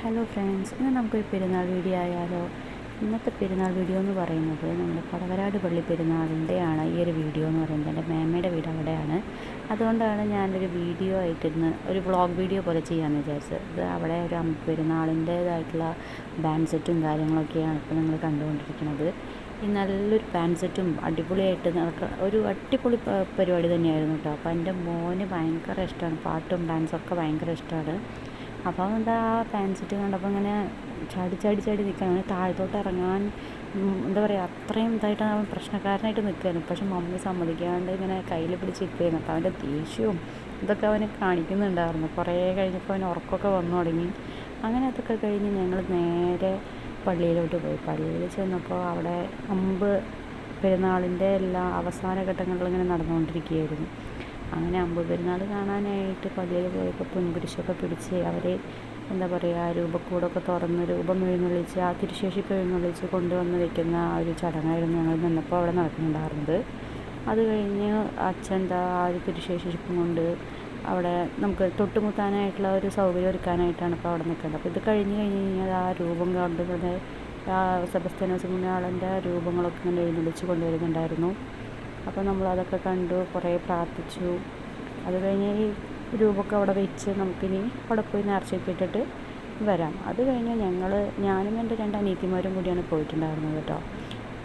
Hello friends, ഇന്ന് നമുക്കൊരു പെരുന്നാൾ വീഡിയോ ആയാലോ. ഇന്നത്തെ പെരുന്നാൾ വീഡിയോ എന്ന് പറയുന്നത് നമ്മുടെ പടവരാട് പള്ളി പെരുന്നാളിൻ്റെയാണ് ഈ ഒരു വീഡിയോ എന്ന് പറയുന്നത്. എൻ്റെ മേമ്മയുടെ വീട് അവിടെയാണ്. അതുകൊണ്ടാണ് ഞാനൊരു വീഡിയോ ആയിട്ടിരുന്ന് ഒരു വ്ളോഗ് വീഡിയോ പോലെ ചെയ്യാമെന്ന് വിചാരിച്ചത്. ഇത് അവിടെ ഒരു പെരുന്നാളിൻ്റേതായിട്ടുള്ള ബാൻഡ് സെറ്റും കാര്യങ്ങളൊക്കെയാണ് ഇപ്പോൾ നിങ്ങൾ കണ്ടുകൊണ്ടിരിക്കുന്നത്. ഈ നല്ലൊരു ബാൻഡ് സെറ്റും അടിപൊളിയായിട്ട് ഒരു അടിപൊളി പരിപാടി തന്നെയായിരുന്നു കേട്ടോ. അപ്പോൾ എൻ്റെ മോന് ഭയങ്കര ഇഷ്ടമാണ്, പാട്ടും ഡാൻസൊക്കെ ഭയങ്കര ഇഷ്ടമാണ്. അപ്പോൾ എന്താ ആ പാൻറ് സെറ്റ് കണ്ടപ്പോൾ ഇങ്ങനെ ചാടി നിൽക്കണം, താഴത്തോട്ട് ഇറങ്ങാൻ എന്താ പറയുക, അത്രയും ഇതായിട്ട് അവൻ പ്രശ്നക്കാരനായിട്ട് നിൽക്കുകയായിരുന്നു. പക്ഷെ മമ്മി സമ്മതിക്കാണ്ട് ഇങ്ങനെ കയ്യിൽ പിടിച്ചിരിക്കുകയായിരുന്നു. അപ്പോൾ അവൻ്റെ ദേഷ്യവും ഇതൊക്കെ അവന് കാണിക്കുന്നുണ്ടായിരുന്നു. കുറേ കഴിഞ്ഞപ്പോൾ അവന് ഉറക്കമൊക്കെ വന്നു തുടങ്ങി. അങ്ങനെ അതൊക്കെ കഴിഞ്ഞ് ഞങ്ങൾ നേരെ പള്ളിയിലോട്ട് പോയി. പള്ളിയിൽ ചെന്നപ്പോൾ അവിടെ പെരുന്നാളിൻ്റെ എല്ലാ അവസാന ഘട്ടങ്ങളിൽ ഇങ്ങനെ നടന്നുകൊണ്ടിരിക്കുകയായിരുന്നു. അങ്ങനെ പെരുന്നാൾ കാണാനായിട്ട് പള്ളിയിൽ പോയപ്പോൾ പൊൻകുരിശൊക്കെ പിടിച്ച് അവർ എന്താ പറയുക, രൂപക്കൂടൊക്കെ തുറന്ന് രൂപം എഴുന്നള്ളിച്ച് ആ തിരുശേഷിപ്പ് എഴുന്നള്ളിച്ച് കൊണ്ടുവന്ന് വെക്കുന്ന ആ ഒരു ചടങ്ങായിരുന്നു ഞങ്ങൾ നിന്നപ്പോൾ അവിടെ നടക്കുന്നുണ്ടായിരുന്നത്. അത് കഴിഞ്ഞ് അച്ഛൻ ആ ഒരു തിരുശേഷിപ്പും കൊണ്ട് അവിടെ നമുക്ക് തൊട്ടുമുത്താനായിട്ടുള്ള ഒരു സൗകര്യം ഒരുക്കാനായിട്ടാണ് ഇപ്പോൾ അവിടെ നിൽക്കുന്നത്. അപ്പോൾ ഇത് കഴിഞ്ഞ് കഴിഞ്ഞാൽ ആ രൂപം കൊണ്ടുവന്ന് ആ സെബസ്ത്യാനോസ് പുണ്യാളൻ്റെ രൂപങ്ങളൊക്കെ ഇങ്ങനെ എഴുന്നള്ളിച്ച് കൊണ്ടുവരുന്നുണ്ടായിരുന്നു. അപ്പോൾ നമ്മളതൊക്കെ കണ്ടു, കുറേ പ്രാർത്ഥിച്ചു. അത് കഴിഞ്ഞ് ഈ രൂപമൊക്കെ അവിടെ വെച്ച് നമുക്കിനി അവിടെ പോയി നേർച്ചയൊക്കെ ഇട്ടിട്ട് വരാം. അത് കഴിഞ്ഞ് ഞാനും എൻ്റെ 2 അനിയത്തിമാരും കൂടിയാണ് പോയിട്ടുണ്ടായിരുന്നത് കേട്ടോ.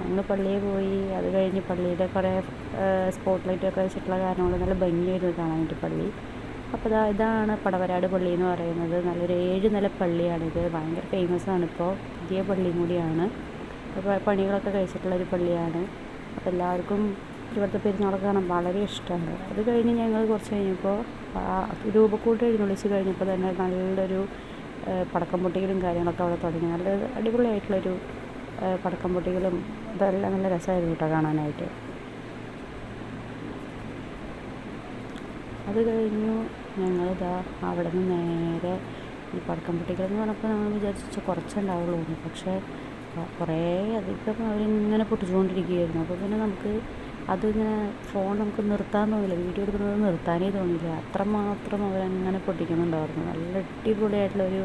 ഞങ്ങൾ പള്ളിയിൽ പോയി. അത് കഴിഞ്ഞ് പള്ളിയുടെ കുറേ സ്പോട്ട് ലൈറ്റൊക്കെ വെച്ചിട്ടുള്ള കാരണങ്ങൾ നല്ല ഭംഗിയായിരുന്നു കാണാനായിട്ട് പള്ളി. അപ്പോൾ ഇതാണ് പടവരാട് പള്ളി എന്ന് പറയുന്നത്. നല്ലൊരു 7 നില പള്ളിയാണിത്. ഭയങ്കര ഫേമസ് ആണ്. ഇപ്പോൾ പുതിയ പള്ളിയും കൂടിയാണ്. അപ്പോൾ പണികളൊക്കെ കഴിച്ചിട്ടുള്ളൊരു പള്ളിയാണ്. അപ്പോൾ എല്ലാവർക്കും ഇവിടുത്തെ പെരുന്നാളൊക്കെ കാണാൻ വളരെ ഇഷ്ടമാണ്. അത് കഴിഞ്ഞ് ഞങ്ങൾ കുറച്ച് കഴിഞ്ഞപ്പോൾ രൂപക്കൂട്ട് എഴുന്നള്ളിച്ച് കഴിഞ്ഞപ്പോൾ തന്നെ നല്ലൊരു പടക്കം പൊട്ടിക്കലും കാര്യങ്ങളൊക്കെ അവിടെ തുടങ്ങി. നല്ല അടിപൊളിയായിട്ടുള്ളൊരു പടക്കം പൊട്ടിക്കലും ഇതെല്ലാം നല്ല രസമായിരുന്നു കേട്ടോ കാണാനായിട്ട്. അത് കഴിഞ്ഞു ഞങ്ങളിതാ അവിടെ നിന്ന് നേരെ ഈ പടക്കം പൊട്ടിക്കലെന്ന് പറഞ്ഞപ്പോൾ നമ്മൾ വിചാരിച്ചു കുറച്ചുണ്ടാവുള്ളൂ. പക്ഷേ കുറേ അധികം അവരിങ്ങനെ പൊട്ടിച്ചുകൊണ്ടിരിക്കുകയായിരുന്നു. അപ്പോൾ പിന്നെ നമുക്ക് അതിങ്ങനെ ഫോൺ നമുക്ക് നിർത്താൻ തോന്നില്ല, വീഡിയോ എടുക്കുന്നത് നിർത്താനേ തോന്നില്ല, അത്രമാത്രം അവരങ്ങനെ പൊട്ടിക്കുന്നുണ്ടായിരുന്നു. നല്ല അടിപൊളിയായിട്ടുള്ളൊരു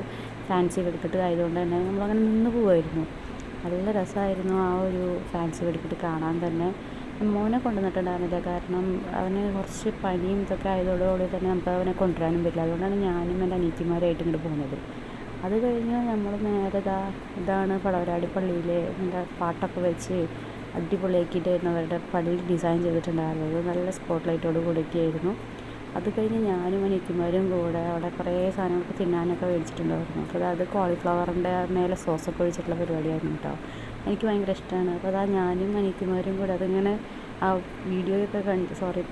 ഫാൻസി വെടിക്കെട്ട് ആയതുകൊണ്ട് തന്നെ നമ്മളങ്ങനെ നിന്ന് പോവുമായിരുന്നു. നല്ല രസമായിരുന്നു ആ ഒരു ഫാൻസി വെടിക്കെട്ട് കാണാൻ തന്നെ. മോനെ കൊണ്ടുവന്നിട്ടുണ്ടായിരുന്നില്ല, കാരണം അവന് കുറച്ച് പനിയും ഇതൊക്കെ ആയതോടുകൂടി തന്നെ നമുക്ക് അവനെ കൊണ്ടുവരാനും പറ്റില്ല. അതുകൊണ്ടാണ് ഞാനും എൻ്റെ അനിയത്തിമാരായിട്ട് ഇങ്ങോട്ട് പോകുന്നത്. അത് കഴിഞ്ഞ് നമ്മൾ നേരെ ഇതാണ് പടവരാടി പള്ളിയിൽ എന്താ പാട്ടൊക്കെ വെച്ച് അടിപൊളിയാക്കിയിട്ടായിരുന്നു അവരുടെ പള്ളി ഡിസൈൻ ചെയ്തിട്ടുണ്ടായിരുന്നത്. നല്ല സ്പോട്ട് ലൈറ്റോട് കൂടിയൊക്കെയായിരുന്നു. അത് കഴിഞ്ഞ് ഞാനും അനിയത്തിമാരും കൂടെ അവിടെ കുറേ സാധനങ്ങളൊക്കെ തിന്നാനൊക്കെ മേടിച്ചിട്ടുണ്ടായിരുന്നു. അപ്പോൾ അത് കോളിഫ്ലവറിൻ്റെ മേലെ സോസൊക്കെ ഒഴിച്ചിട്ടുള്ള പരിപാടിയായിരുന്നു കേട്ടോ. എനിക്ക് ഭയങ്കര ഇഷ്ടമാണ്. അപ്പോൾ ഞാനും അനിയത്തിമാരും കൂടെ അതിങ്ങനെ ആ വീഡിയോയൊക്കെ പള്ളി